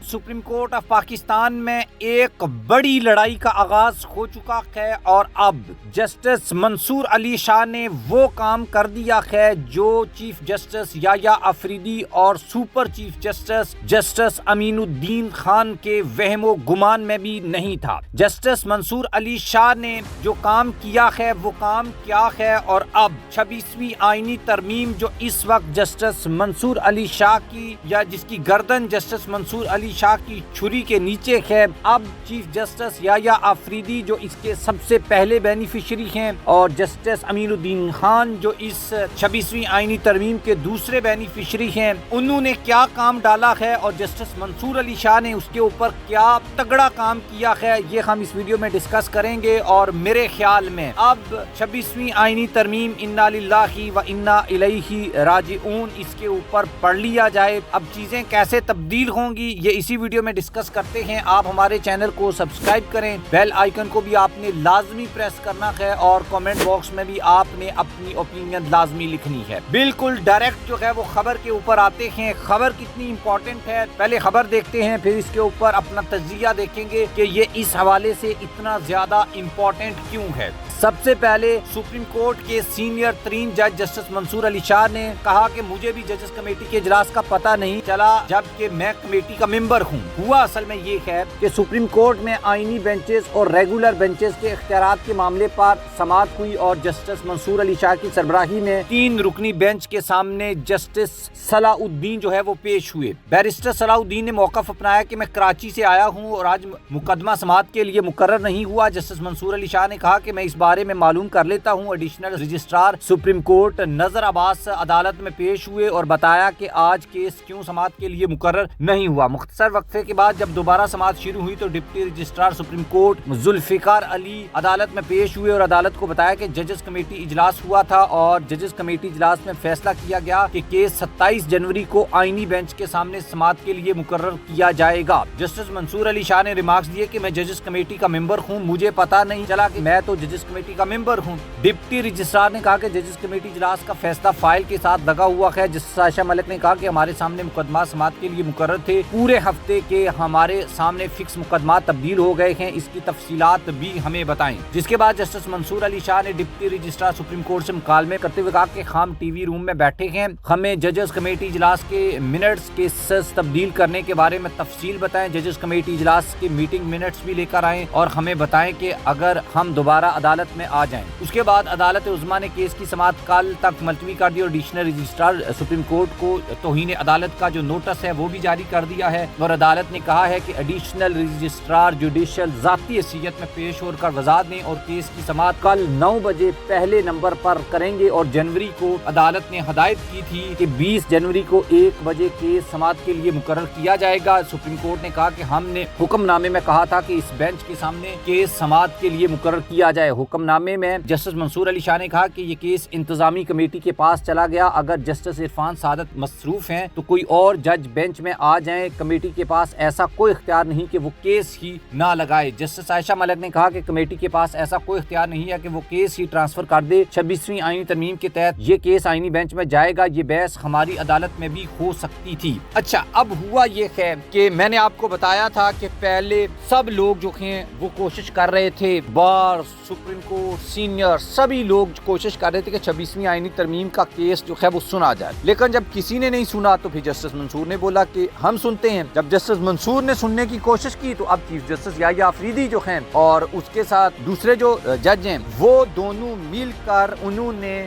Supreme court of Pakistan में एक बड़ी लड़ाई का आगाज हो चुका है और अब जस्टिस मंसूर अली शाह ने वो काम कर दिया है जो चीफ जस्टिस याया अफरीदी और super chief justice justice Aminuddin Khan के वहमो गुमान में भी नहीं था। जस्टिस मंसूर अली शाह ने जो काम किया है वो काम क्या है और अब 26वीं आईनी तरमीम जो इस वक्त जस्टिस मंसूर अली शाह की या जिसकी गर्दन जस्टिस मंसूर अली शाह की छुरी के नीचे है, अब चीफ जस्टिस याया अफरीदी जो इसके सबसे पहले बेनिफिशियरी हैं और जस्टिस अमीनुद्दीन खान जो इस 26वीं आईनी तरमीम के दूसरे बेनिफिशियरी हैं, उन्होंने क्या काम डाला है और जस्टिस मंसूर अली शाह ने उसके ऊपर क्या तगड़ा काम किया है, ये हम इस वीडियो में डिस्कस करेंगे। और मेरे ख्याल में अब 26वीं आईनी तरमीम इन्ना लिल्लाहि व इन्ना इलैहि राजिऊन इसके ऊपर पढ़ लिया जाए। अब चीजें कैसे तब्दील होंगी ये इसी वीडियो में डिस्कस करते हैं। आप हमारे चैनल को सब्सक्राइब करें, बेल आइकन को भी आपने लाजमी प्रेस करना है और कमेंट बॉक्स में भी आपने अपनी ओपिनियन लाजमी लिखनी है। बिल्कुल डायरेक्ट जो है वो खबर के ऊपर आते हैं। खबर कितनी इंपॉर्टेंट है पहले खबर देखते हैं, फिर इसके ऊपर अपना तज्जिया देखेंगे कि ये इस हवाले से इतना ज्यादा इंपॉर्टेंट क्यों है। सबसे पहले सुप्रीम कोर्ट के सीनियर तरीन जज जस्टिस मंसूर अली शाह ने कहा कि मुझे भी जजेस कमेटी के इजलास का पता नहीं चला जबकि मैं कमेटी का मेंबर हूँ। हुआ असल में ये है कि सुप्रीम कोर्ट में आईनी बेंचेस और रेगुलर बेंचेस के इख्तियारात के मामले पर समाअत हुई और जस्टिस मंसूर अली शाह की सरबराही में 3 रुकनी बेंच के सामने जस्टिस सलाउद्दीन जो है वो पेश हुए। बैरिस्टर सलाउद्दीन ने मौक़िफ़ अपनाया कि मैं कराची से आया हूँ और आज मुकदमा समाअत के लिए मुकर्रर नहीं हुआ। जस्टिस मंसूर अली शाह ने कहा कि मैं इस बारे में मालूम कर लेता हूं। एडिशनल रजिस्ट्रार सुप्रीम कोर्ट नजर अब्बास अदालत में पेश हुए और बताया कि आज केस क्यों समाअत के लिए मुकर्रर नहीं हुआ। मुख्तसर वक्फे के बाद जब दोबारा समाअत शुरू हुई तो deputy registrar supreme court Zulfiqar Ali अदालत में पेश हुए और अदालत को बताया कि जजेस कमेटी इजलास हुआ था और जजेस कमेटी इजलास में फैसला किया गया कि केस 27 जनवरी को आईनी बेंच के सामने समाअत के लिए मुकर्रर किया जाएगा। जस्टिस मंसूर अली शाह ने रिमार्क्स दिए कि मैं जजेस कमेटी का मेंबर हूँ, मुझे पता नहीं चला कि मैं तो जजेस कमेटी का मेंबर हूं। डिप्टी रजिस्ट्रार ने कहा कि जजेस कमेटी इजलास का फैसला फाइल के साथ लगा हुआ है। जस्टिस आयशा मलिक ने कहा कि हमारे सामने मुकदमा समाअत के लिए मुकर्रर थे, पूरे हफ्ते के हमारे सामने फिक्स मुकदमा तब्दील हो गए हैं, इसकी तफसीलात भी हमें बताएं। जिसके बाद जस्टिस मंसूर अली शाह ने डिप्टी रजिस्ट्रार सुप्रीम कोर्ट से मुकालमे करते हुए कहा कि हम टीवी रूम में बैठे हैं, हमें जजेस कमेटी इजलास के मिनट्स केसेस तब्दील करने के बारे में तफसील बताएं, जजेस कमेटी इजलास के मीटिंग मिनट्स भी लेकर आएं और हमें बताएं कि अगर हम दोबारा अदालत में आ जाएं। उसके बाद अदालत उज़्मा ने केस की समाअत कल तक मुलतवी कर दी और एडिशनल रजिस्ट्रार सुप्रीम कोर्ट को तौहीन अदालत का जो नोटिस है वो भी जारी कर दिया है और अदालत ने कहा है कि एडिशनल रजिस्ट्रार जुडिशियल ज़ाती हैसियत में पेश होकर वजाहत दें और केस की समाअत कल 9 बजे पहले नंबर पर करेंगे। और जनवरी को अदालत ने हदायत की थी कि 20 जनवरी को 1 बजे केस समाअत के लिए मुकर्रर किया जाएगा। सुप्रीम कोर्ट ने कहा कि हमने हुक्मनामे में कहा था कि इस बेंच के सामने केस समाअत के लिए मुकर्रर किया जाए। हुक्मनामे में जस्टिस मंसूर अली शाह ने कहा कि ये केस इंतजामी कमेटी के पास चला गया, अगर जस्टिस इरफान सादत मसरूफ हैं तो कोई और जज बेंच में आ जाएं, कमेटी के पास ऐसा कोई इख्तियार नहीं कि वो केस ही ना लगाए। जस्टिस आयशा मलिक ने कहा कि कमेटी के पास ऐसा कोई इख्तियार नहीं है कि वो केस ही ट्रांसफर कर दे। 26वीं आईनी तरमीम के तहत ये केस आईनी बेंच में जाएगा, ये बहस हमारी अदालत में भी हो सकती थी। अच्छा, अब हुआ ये है कि मैंने आपको बताया था कि पहले सब लोग जो हैं वो कोशिश कर रहे थे, बार सुप्रीम कोर्ट सीनियर सभी लोग कोशिश कर रहे थे कि 26वीं आईनी तरमीम का केस जो है वो सुना जाए, लेकिन जब किसी ने नहीं सुना तो फिर जस्टिस मंसूर ने बोला कि हम सुनते हैं। जब जस्टिस मंसूर ने सुनने की कोशिश की तो अब चीफ जस्टिस याया अफरीदी जो हैं और उसके साथ दूसरे जो जज हैं वो दोनों मिलकर उन्होंने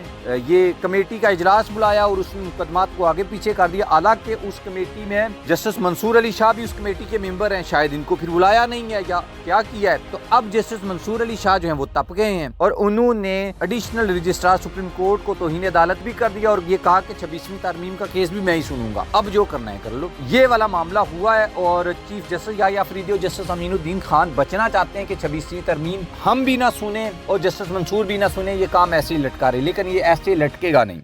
ये कमेटी का इजलास बुलाया और उसमें मुकदमात को आगे पीछे कर दिया। हालांकि उस कमेटी में जस्टिस मंसूर अली शाह भी उस कमेटी के मेंबर हैं, शायद इनको फिर बुलाया नहीं है या क्या किया है। तो अब जस्टिस मंसूर अली शाह जो हैं वो तप गए हैं और उन्होंने एडिशनल रजिस्ट्रार सुप्रीम कोर्ट को तौहीन अदालत भी कर दिया और ये कहा कि 26वीं तरमीम का केस भी मैं ही सुनूंगा, अब जो करना है कर लो। ये वाला मामला हुआ है और चीफ जस्टिस याया अफरीदी और जस्टिस अमीनुद्दीन खान बचना चाहते हैं कि 26वीं तरमीम हम भी ना सुने और जस्टिस मंसूर भी ना सुने, ये काम ऐसे ही लटका रहे, लेकिन ये ऐसे लटकेगा नहीं।